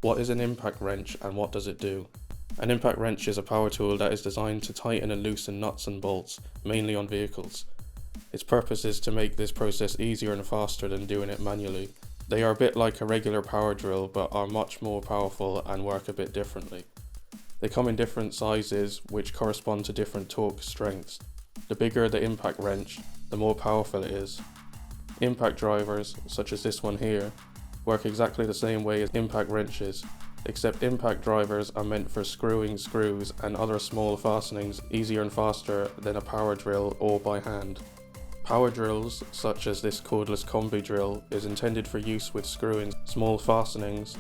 What is an impact wrench and what does it do? An impact wrench is a power tool that is designed to tighten and loosen nuts and bolts, mainly on vehicles. Its purpose is to make this process easier and faster than doing it manually. They are a bit like a regular power drill but are much more powerful and work a bit differently. They come in different sizes which correspond to different torque strengths. The bigger the impact wrench, the more powerful it is. Impact drivers, such as this one here, work exactly the same way as impact wrenches, except impact drivers are meant for screwing screws and other small fastenings easier and faster than a power drill or by hand. Power drills, such as this cordless combi drill, is intended for use with screwing small fastenings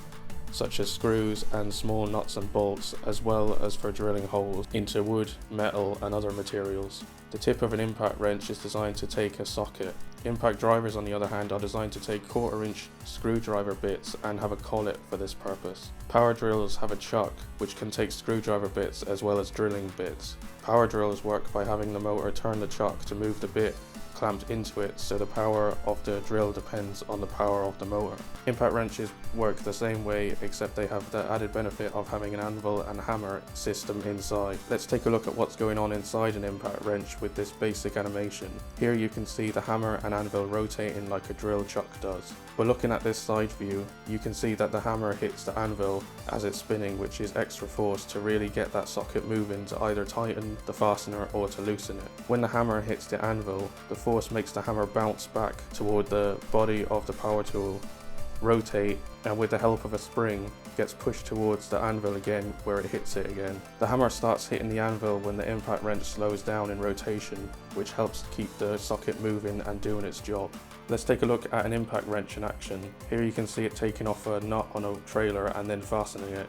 such as screws and small nuts and bolts, as well as for drilling holes into wood, metal and other materials. The tip of an impact wrench is designed to take a socket. Impact drivers, on the other hand, are designed to take 1/4 inch screwdriver bits and have a collet for this purpose. Power drills have a chuck, which can take screwdriver bits as well as drilling bits. Power drills work by having the motor turn the chuck to move the bit clamped into it, so the power of the drill depends on the power of the motor. Impact wrenches work the same way, except they have the added benefit of having an anvil and hammer system inside. Let's take a look at what's going on inside an impact wrench with this basic animation. Here you can see the hammer and anvil rotating like a drill chuck does. But looking at this side view, you can see that the hammer hits the anvil as it's spinning, which is extra force to really get that socket moving to either tighten the fastener or to loosen it. When the hammer hits the anvil, the force makes the hammer bounce back toward the body of the power tool, rotate, and with the help of a spring gets pushed towards the anvil again where it hits it again. The hammer starts hitting the anvil when the impact wrench slows down in rotation, which helps keep the socket moving and doing its job. Let's take a look at an impact wrench in action. Here you can see it taking off a nut on a trailer and then fastening it.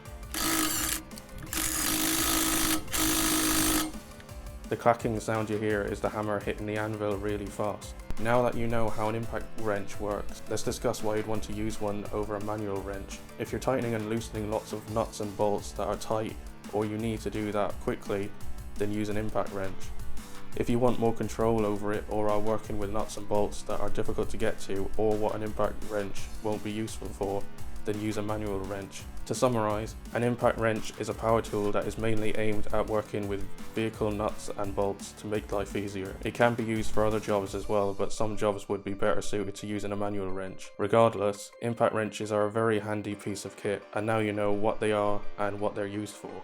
The clacking sound you hear is the hammer hitting the anvil really fast. Now that you know how an impact wrench works, let's discuss why you'd want to use one over a manual wrench. If you're tightening and loosening lots of nuts and bolts that are tight, or you need to do that quickly, then use an impact wrench. If you want more control over it or are working with nuts and bolts that are difficult to get to, or what an impact wrench won't be useful for, then use a manual wrench. To summarize, an impact wrench is a power tool that is mainly aimed at working with vehicle nuts and bolts to make life easier. It can be used for other jobs as well, but some jobs would be better suited to using a manual wrench. Regardless, impact wrenches are a very handy piece of kit, and now you know what they are and what they're used for.